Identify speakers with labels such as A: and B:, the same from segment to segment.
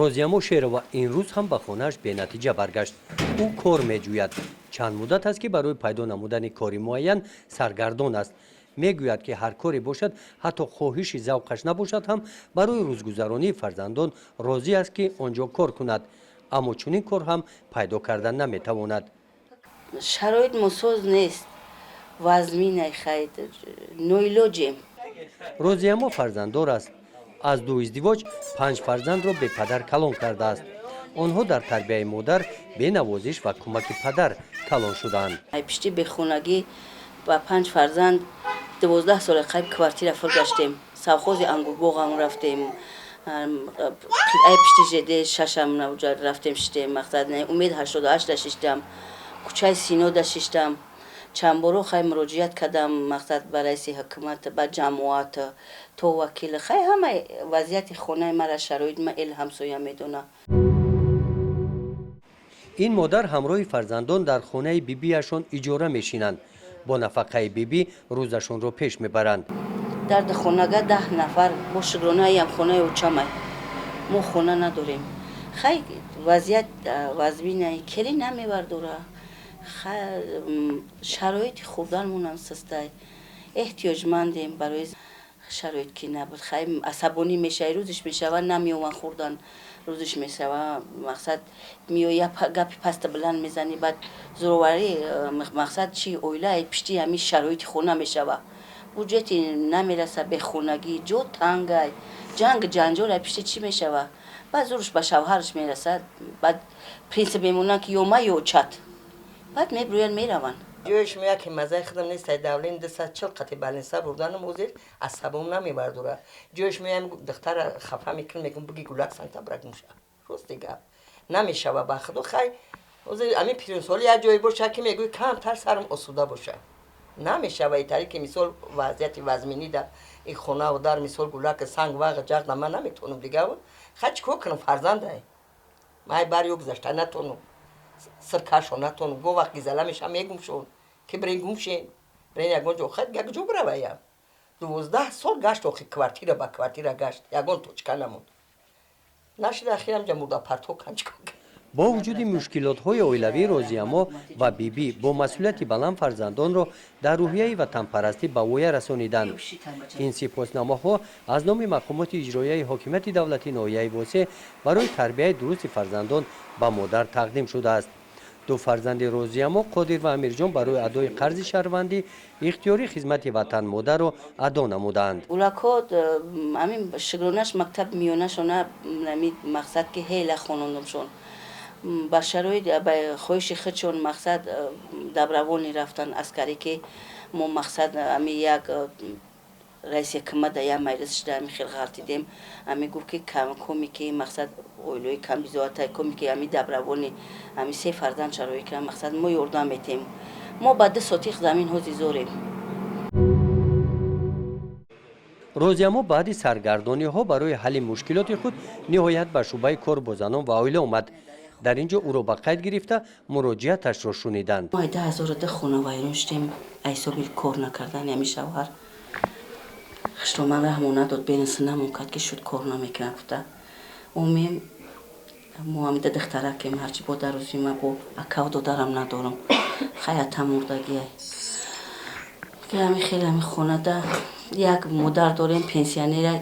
A: розиямо шерова ин рӯз ҳам ба хонааш бенатиҷа баргашт. ӯ кор меҷӯяд. чанд муддат аст ки барои пайдо намудани кори муайян саргардон аст. мегӯяд ки ҳар коре бошад, ҳатто хоҳиши завқаш набошад ҳам барои рӯзгузаронии фарзандон розӣ аст ки он ҷо кор кунад, аммо чунин кор ҳам пайдо кардан наметавонад.
B: шароит мусоз нест, вазминай хайд ноилоҷем.
A: розиямо фарзанддор аст. аз ду издивоҷ 5 фарзандро бепадар калон кардааст. онҳо дар тарбияи модар бенавозиш ва кӯмаки падар калон шудаанд.
B: пишти бехонагӣ ба 5 фарзанд 12 сола қайб квартира фур гаштем. Совхози Ангурбоғам рафтем. Қилъаи пишти ЖД 6-ам рафтем шиштем. Мақсад Умед 88 шиштам. Кӯчаи Синода шиштам. чанд боро хай муроҷиат кардам, мақсад ба раиси ҳукумат, ба ҷамоат, то вакил. Хай ҳама вазъияти хонаи мара шароит ма эл ҳамсоя медона.
A: ин модар ҳамроҳи фарзандон дар хонаи бибиашон иҷора мешинанд. бо нафақаи бибӣ рӯзашонро пеш мебаранд.
B: дар хонага 10 нафар бо шугронаям хонаи учамай. мо хона надорем. Хай вазъият вазбинаи кели намебардора. шароити хурданмонам састай. эҳтиёҷмандем барои шароит ки набуд. Хай асабонӣ мешавад, рӯзиш мешава намеёван хурдан. рӯзиш мешава, мақсад меоя гапи паста биланд мезани, баъд зӯроварӣ, мақсад чи оилаи пишти ҳамин шароити хона мешава. буҷети намераса, бехонагӣ, ҷо тангай, ҷанҷолай пишти чӣ мешава. баъд зӯрш ба шавҳараш мерасад, баъд принсип мемонанд ки ё ма ё чат. баъд мебурӯянд мераванд. ҷояш меяд ки мазаи худам нестай давлен 240 қати балинса бурданам озир асабом намебардора. ҷояш меям духтара хафа мекун мегум буги гулак санта брагмуша. рости гап намешава ба худо. хай озир амин пиринсоли як ҷое боша ки мегӯй камтар сарм осуда боша. намешава итари ки мисол вазъияти вазминӣ да ин хонаву дар мисол гулак санг вағ ҷағда ман наметонам дигар. хай чӣ кор кунам фарзандай. май бар ё гузашта натонам. сиркашо натонам. го вақт гизала мешам мегум шон. ки брен гумшен. брен ягон ҷо хай як ҷо бираваям. 12 сол гашт охи квартира ба квартира гашт. ягон точка намуд. нашида ахирам ҷа мурда парто канчко.
A: бо вуҷуди мушкилотҳои оилавии розиямо ва бибӣ бо масъулияти баланд фарзандонро дар рӯҳияи ватанпарастӣ ба воя расониданд. ин сипосномаҳо аз номи мақомоти иҷроияи ҳокимияти давлати ноҳияи восеъ барои тарбияи дурусти фарзандон ба модар тақдим шудааст. ду фарзанди розиямо қодир ва амирҷон барои адои қарзи шаҳрвандӣ ихтиёрӣ хизмати ватан модарро адо намуданд. гулакот
B: амин шугронаш мактаб миёнашона мақсад ки ҳела хонондамшон ба шароит ба хоҳиши худшон мақсад дабравони рафтан аскарӣ ки мо мақсад ами як раиси ҳукумат да як маҷлис шуда ами хел ғалтидем ами гуфт ки коми ки мақсад оилаи камбизоатай коми ки ами дабравони ами 3 фарзанд шароит ка мақсад мо ёрдам метем. мо ба 2 сотих замин ҳозизорем.
A: розиямо баъди саргардониҳо барои ҳалли мушкилоти худ ниҳоят ба шӯъбаи кор бо занон ва оила омад. дар ин ҷо ӯро ба қайд гирифта муроҷиаташро шуниданд.
B: мо 2002 хона вайрон шудем айсоби кор накардани ами шавҳар. хиштоман раҳмо надод, бенасы намон кард ки шуд кор намекунад гуфта. омем мо амида духтаракем ҳарчи бо дарозима бо акав додарам надорам. хаята мурдагиай. ки ами хеле ами хонада як модар дорем пенсионера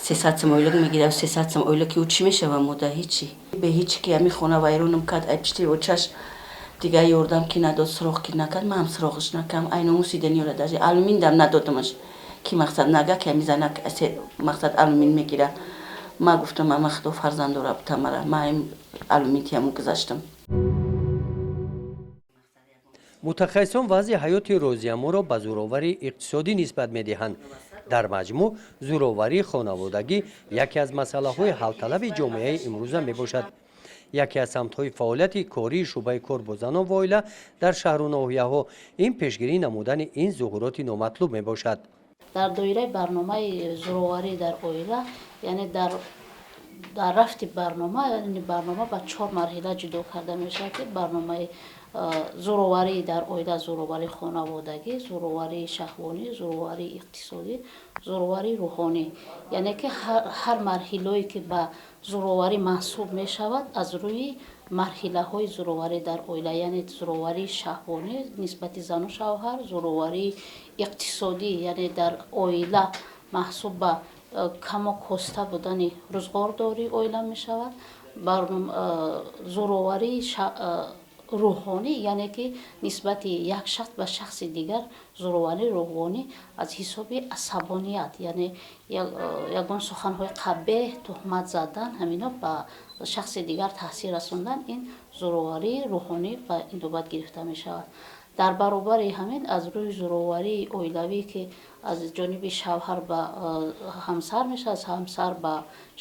B: 300 сом ойлак мегирад, 300 сом ойлаки ӯ чӣ мешава мода ҳичи. бе ҳичи ки ами хона вайронам кард, ай пишти очаш дигар ёрдам ки надод, суроғ ки накард, ман ҳам суроғаш накардам. ай номуси даниёра даже алюминдам надодамаш ки мақсад нага ки ами зана мақсад алюмин мегирад. ма гуфтам ама худо фарзандора бутамара, ма ин алюминтиаму гузаштам.
A: мутахассисон вазъи ҳаёти розияморо ба зӯроварии иқтисодӣ нисбат медиҳанд. дар маҷмӯъ зӯроварии хонаводагӣ яке аз масъалаҳои ҳалталаби ҷомеаи имрӯза мебошад. яке аз самтҳои фаъолияти кории шӯъбаи кор бо занон ва оила дар шаҳру ноҳияҳо ин пешгирӣ намудани ин зуҳуроти номатлуб мебошад.
C: дар доираи барномаи зӯроварӣ дар оила, яъне дар дар рафти барнома, яъне барнома ба 4 марҳила ҷудо карда мешавад, ки барномаи зӯроварӣ дар оила, зӯроварӣ хонаводагӣ, зӯроварии шаҳвонӣ, зӯроварии иқтисодӣ, зӯроварии рӯҳонӣ. Яъне ки ҳар марҳилое ки ба зӯроварӣ маҳсуб мешавад, аз рӯи марҳилаҳои зӯроварӣ дар оила, яъне зӯроварии шаҳвонӣ нисбати зану шавҳар, зӯроварии иқтисодӣ, яъне дар оила маҳсуб ба камо коста будани рӯзгордории оила мешавад, зӯроварии рӯҳонӣ, яъне ки нисбати як шахс ба шахси дигар, зӯроварии рӯҳонӣ аз ҳисоби асабоният, яъне ягон суханҳои қабеҳ, тӯҳмат задан, ҳамино ба шахси дигар таъсир расондан, ин зӯроварии рӯҳонӣ ба ин нӯбат гирифта мешавад. дар баробари ҳамин аз рӯи зӯроварии оилавӣ ки аз ҷониби шавҳар ба ҳамсар мешавад, аз ҳамсар ба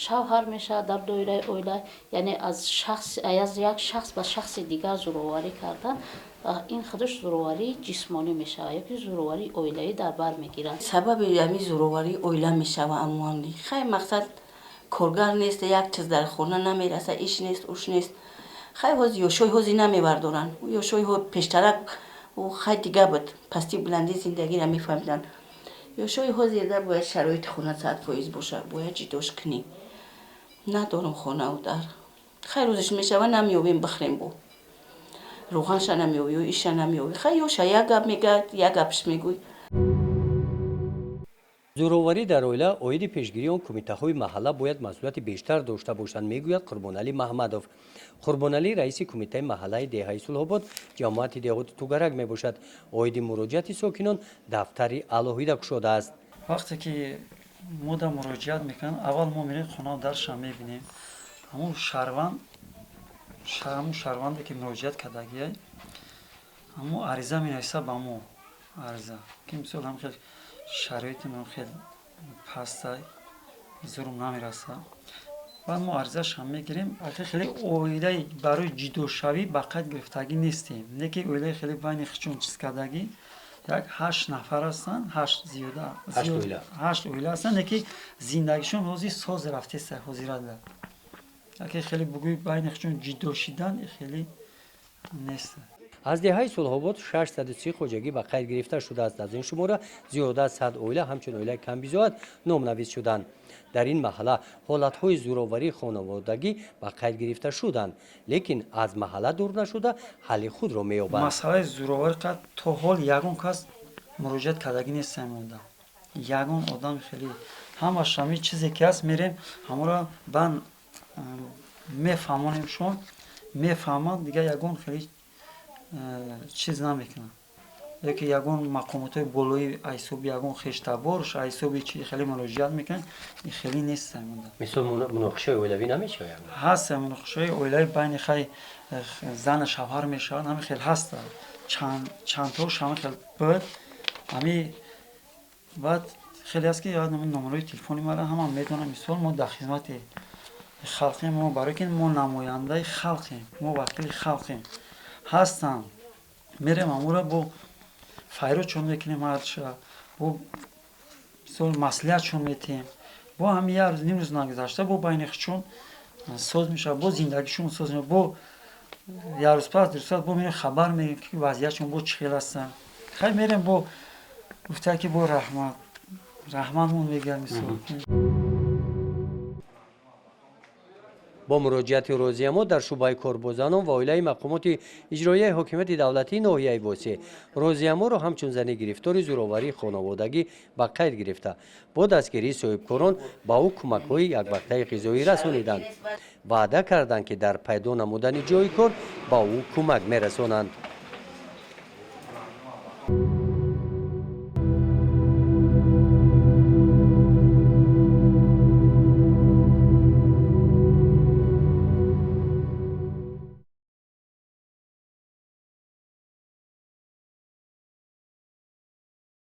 C: шавҳар мешавад дар доираи оила, яъне аз як шахс ба шахси дигар зӯроварӣ кардан, ин худаш зӯроварии ҷисмонӣ мешавад, яки зӯроварии оилавӣ дар бар мегирад.
B: сабаби ҳамин зӯроварии оила мешавад амуанӣ. Хай мақсад коргар нест, як чиз дар хона намераса, иш нест, уш нест. Хай ҳози ёшои ҳози намебардоранд. Ёшоиҳо пештарак хай дига буд, пасти буланди зиндагиро мефаҳмиданд. ёшои ҳозир да бояд шароити хона 100% бошад, бояд ҷидош кунӣ. Надорам хонаву дар. Хай рӯзиш мешава намеёбем бихрем бо. рӯғанша намеёбӣ, иша намеёбӣ. Хай ёша як гап мегӯяд, як гапш мегӯй.
A: зӯроварӣ дар оила оиди пешгирии он кумитаҳои маҳалла бояд масъулияти бештар дошта бошанд, мегӯяд Қурбоналӣ Маҳмадов. Қурбоналӣ раиси кумитаи маҳаллаи деҳаи Сулҳобод, ҷамоати деҳоти Тугарак мебошад. Оиди муроҷиати сокинон дафтари алоҳида кушодааст.
D: вақте ки мо да муроҷиат мекунем, аввал мо мерем хона дарша мебинем, ҳамун шаҳрванде ки муроҷиат кардагиай, ҳамун ариза менависа ба мо, ариза ки мисол ҳам хел шароити ман хел пастай, зурм намераса. баъд мо аризашам мегирем. хеле оилаи барои ҷидошавӣ ба қайд гирифтагӣ нестем, не ки оилаи хеле байни хичун чиз кардагӣ, як 8 нафар ҳастанд, 8 зиёда, 8 оила ҳастанд, не ки зиндагишон ҳозир соз рафтеста ҳозирада. яке хеле бугӯи байни хичун ҷидо шидан хеле нест.
A: аз деҳаи Сулҳобод 630 хоҷагӣ ба қайд гирифта шудааст. аз ин шумора зиёда аз 100 оила ҳамчун оилаи камбизоат номнавис шуданд. дар ин маҳалла ҳолатҳои зӯроварии хонаводагӣ ба қайд гирифта шуданд, лекин аз маҳалла дур нашуда ҳалли худро меёбанд.
D: масъалаи зӯроварӣ то ҳол ягон кас муроҷиат кардагӣ нестем монда. ягон одами хеле ҳамашами чизе ки ҳаст мерем ҳамора бан мефаҳмонемшон, мефаҳманд, дигар ягон хеле чиз намекунанд. яке ягон мақомотои болои айсоби ягон хештаборш айсоби чи хеле муроҷиат мекунанд, ин хеле нестем монда.
A: мисол муноқишаи оилавӣ намешавад.
D: ҳаст муноқишаи оилаи байни хай зана шавҳар мешавад, ҳамин хел ҳаст, чандтош ҳамин хел буд. ҳамин баъд хеле аст ки номарои телефони мара ҳама медонам. мисол мо дар хизмати халқем, мо барои ки мо намояндаи халқем, мо вакили халқем ҳастам. мерем амура бо файродшон мекунем, ҳарша бо мисол маслиҳатшон метем, бо ҳамин як рӯз ним рӯз нагузашта бо байни хичон соз мешавад, бо зиндагишон соз мешавад, бо як рӯз пас дурсат бо мерем хабар мегирем ки вазъиятшон бо чӣ хел ҳастанд. хай мерем бо гуфтае ки бо раҳматмон мегӯяд. мисол
A: бо муроҷиати розиямо дар шӯъбаи корбозанон ва оилаи мақомоти иҷроияи ҳокимияти давлатии ноҳияи восеъ розияморо ҳамчун зани гирифтори зӯроварии хонаводагӣ ба қайд гирифта бо дастгирии соҳибкорон ба ӯ кӯмакҳои яквақтаи ғизоӣ расониданд. ваъда карданд ки дар пайдо намудани ҷойи кор ба ӯ кӯмак мерасонанд.